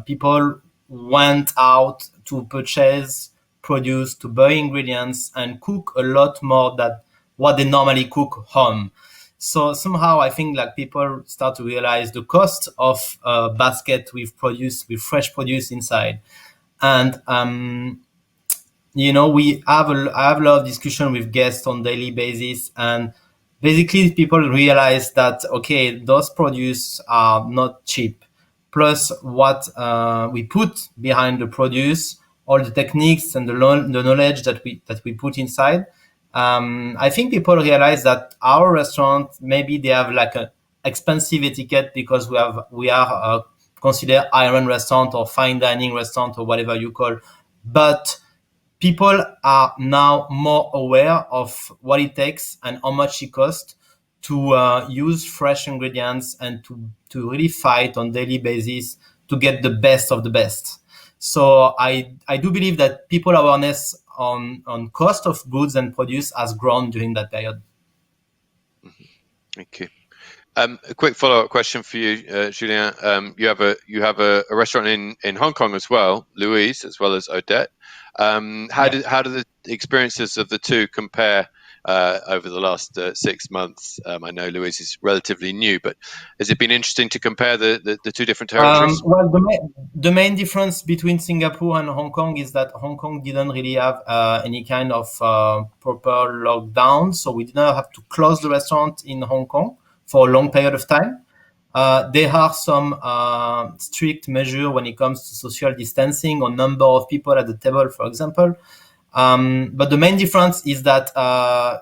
people went out to purchase produce, to buy ingredients, and cook a lot more than what they normally cook home. So somehow I think like people start to realize the cost of a basket with produce, with fresh produce inside. And I have a lot of discussion with guests on daily basis, and basically people realize that okay, those produce are not cheap. Plus, what we put behind the produce, all the techniques and the knowledge that we put inside. I think people realize that our restaurant maybe they have like a expensive etiquette because we are considered high-end restaurant or fine dining restaurant or whatever you call, but people are now more aware of what it takes and how much it costs to use fresh ingredients and to really fight on daily basis to get the best of the best. So I do believe that people awareness on cost of goods and produce has grown during that period. Thank you. A quick follow-up question for you, Julien. You have a restaurant in Hong Kong as well, Louise, as well as Odette. How do the experiences of the two compare over the last 6 months? I know Louise is relatively new, but has it been interesting to compare the two different territories? Well, the main difference between Singapore and Hong Kong is that Hong Kong didn't really have any kind of proper lockdown, so we didn't have to close the restaurant in Hong Kong for a long period of time. There are some strict measures when it comes to social distancing or number of people at the table, for example. But the main difference is that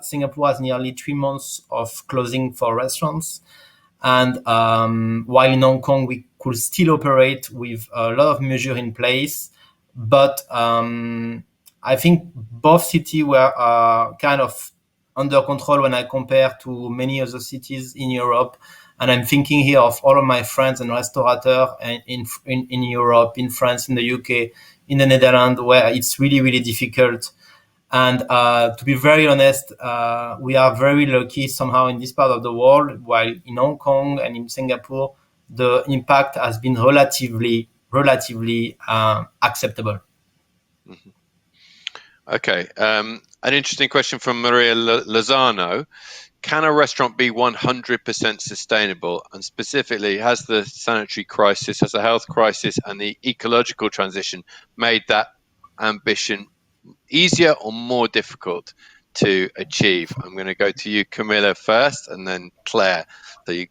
Singapore has nearly 3 months of closing for restaurants. And while in Hong Kong, we could still operate with a lot of measures in place. But I think both cities were kind of under control when I compare to many other cities in Europe. And I'm thinking here of all of my friends and restaurateurs in Europe, in France, in the UK, in the Netherlands, where it's really, really difficult. And to be very honest, we are very lucky somehow in this part of the world, while in Hong Kong and in Singapore, the impact has been relatively acceptable. Mm-hmm. Okay. An interesting question from Maria Lozano. Can a restaurant be 100% sustainable? And specifically, has the sanitary crisis, has the health crisis and the ecological transition made that ambition easier or more difficult to achieve? I'm going to go to you, Camilla, first, and then Claire. So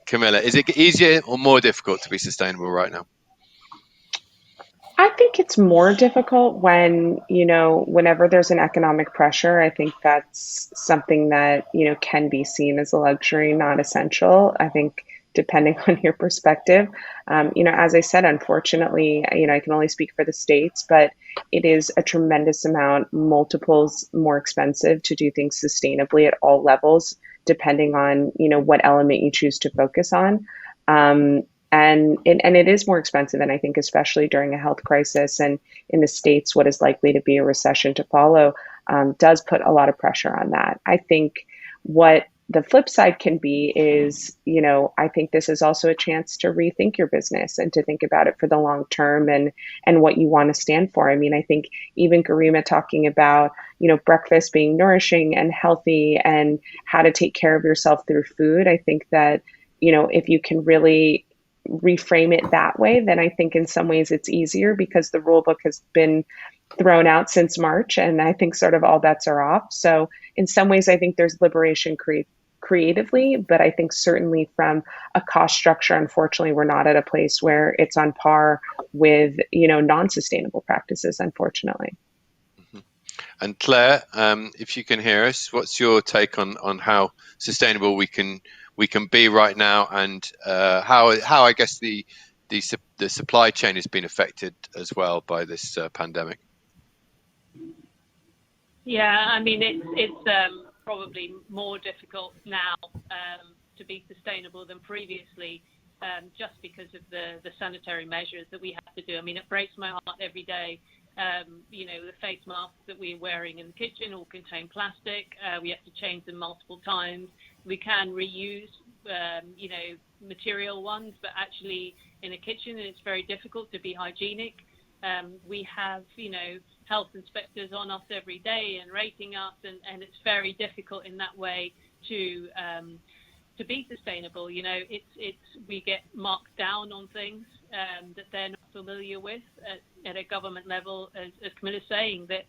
Camilla, is it easier or more difficult to be sustainable right now? I think it's more difficult when, whenever there's an economic pressure. I think that's something that, can be seen as a luxury, not essential. I think depending on your perspective, as I said, unfortunately, I can only speak for the States, but it is a tremendous amount, multiples more expensive to do things sustainably at all levels, depending on, what element you choose to focus on. And it is more expensive. And I think especially during a health crisis and in the States, what is likely to be a recession to follow does put a lot of pressure on that. I think what the flip side can be is, I think this is also a chance to rethink your business and to think about it for the long term and what you want to stand for. I mean, I think even Garima talking about, breakfast being nourishing and healthy and how to take care of yourself through food. I think that, if you can really reframe it that way, then I think in some ways it's easier because the rule book has been thrown out since March, and I think sort of all bets are off. So in some ways, I think there's liberation creatively, but I think certainly from a cost structure, unfortunately, we're not at a place where it's on par with, non-sustainable practices, unfortunately. Mm-hmm. And Claire, if you can hear us, what's your take on how sustainable we can be right now, and how I guess the the supply chain has been affected as well by this pandemic. Yeah, I mean, it's probably more difficult now to be sustainable than previously, just because of the sanitary measures that we have to do. I mean, it breaks my heart every day. The face masks that we're wearing in the kitchen all contain plastic. We have to change them multiple times. We can reuse, material ones, but actually in a kitchen, it's very difficult to be hygienic. We have, health inspectors on us every day and rating us, and it's very difficult in that way to be sustainable. We get marked down on things that they're not familiar with at a government level, as Camilla's saying, that,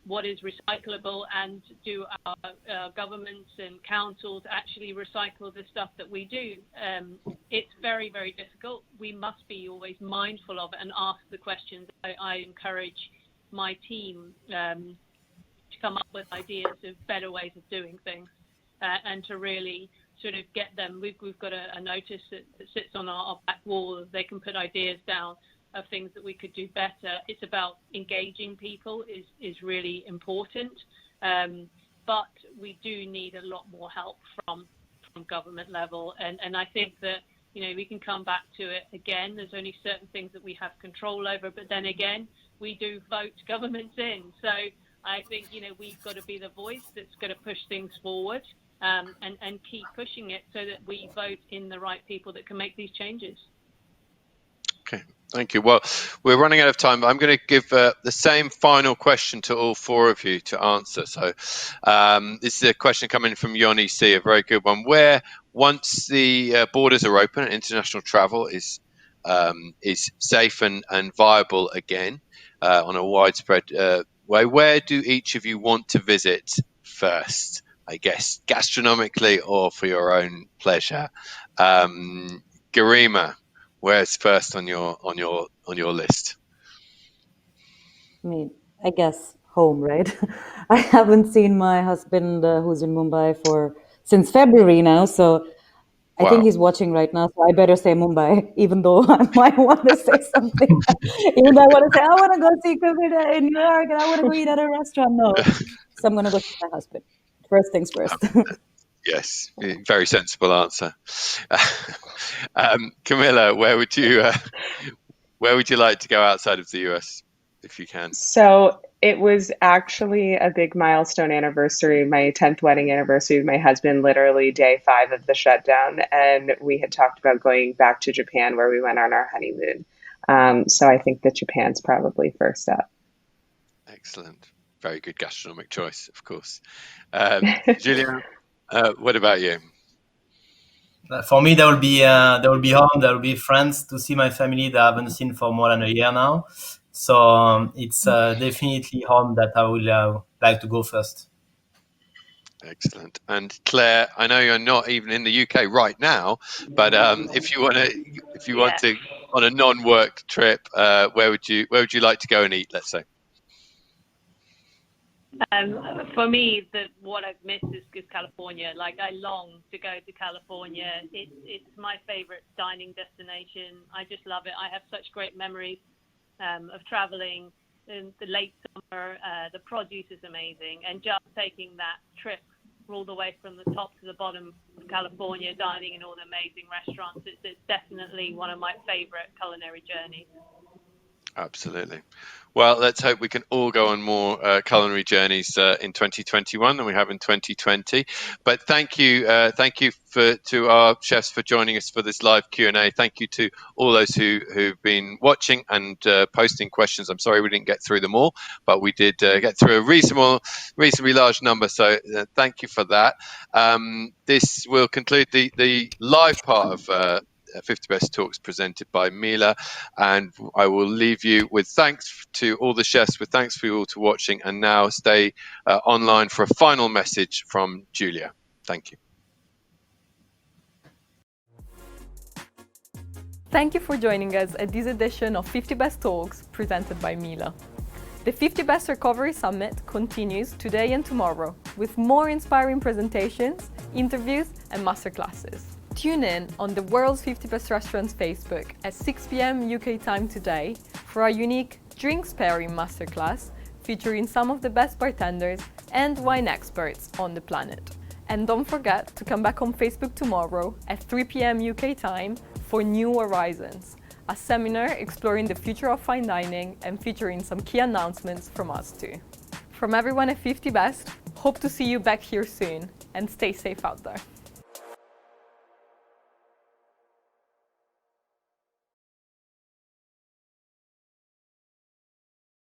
what is recyclable, and do our governments and councils actually recycle the stuff that we do? It's very, very difficult. We must be always mindful of it and ask the questions. I encourage my team to come up with ideas of better ways of doing things, and to really sort of get them. We've got a notice that sits on our back wall. They can put ideas down of things that we could do better. It's about engaging people is really important, but we do need a lot more help from government level, and I think that we can come back to it again. There's only certain things that we have control over, but then again, we do vote governments in. So I think we've got to be the voice that's going to push things forward, and keep pushing it so that we vote in the right people that can make these changes. Okay, thank you. Well, we're running out of time, but I'm going to give the same final question to all four of you to answer. So this is a question coming from Yoni C, a very good one. Where, once the borders are open and international travel is safe and viable again on a widespread way, where do each of you want to visit first? I guess gastronomically or for your own pleasure. Garima, where's first on your list? I mean, I guess home, right? I haven't seen my husband, who's in Mumbai since February now, so I think he's watching right now. So I better say Mumbai, even though I might want to say something. Even though I want to say I want to go see Camilla in New York and I want to go eat at a restaurant. No, so I'm going to go see my husband. First things first. Yes, very sensible answer. Camilla, where would you like to go outside of the US, if you can? So it was actually a big milestone anniversary, my 10th wedding anniversary with my husband, literally day 5 of the shutdown. And we had talked about going back to Japan, where we went on our honeymoon. So I think that Japan's probably first up. Excellent. Very good gastronomic choice, of course. Julien, what about you? For me, there will be home. There will be France, to see my family that I haven't seen for more than a year now. So it's definitely home that I will like to go first. Excellent. And Claire, I know you're not even in the UK right now, but if you want to on a non-work trip, where would you like to go and eat? Let's say. For me, what I've missed is California. Like, I long to go to California. It's my favorite dining destination. I just love it. I have such great memories of traveling in the late summer. The produce is amazing, and just taking that trip all the way from the top to the bottom of California, dining in all the amazing restaurants, it's definitely one of my favorite culinary journeys. Absolutely. Well, let's hope we can all go on more culinary journeys in 2021 than we have in 2020. But thank you to our chefs for joining us for this live Q&A. Thank you to all those who've been watching and posting questions. I'm sorry we didn't get through them all, but we did get through a reasonably large number. So thank you for that. This will conclude the live part of 50 Best Talks presented by Miele, and I will leave you with thanks to all the chefs, with thanks for you all to watching, and now stay online for a final message from Julia. Thank you. Thank you for joining us at this edition of 50 Best Talks presented by Miele. The 50 Best Recovery Summit continues today and tomorrow with more inspiring presentations, interviews and masterclasses. Tune in on the World's 50 Best Restaurants Facebook at 6 p.m. UK time today for our unique Drinks Pairing Masterclass featuring some of the best bartenders and wine experts on the planet. And don't forget to come back on Facebook tomorrow at 3 p.m. UK time for New Horizons, a seminar exploring the future of fine dining and featuring some key announcements from us too. From everyone at 50 Best, hope to see you back here soon and stay safe out there.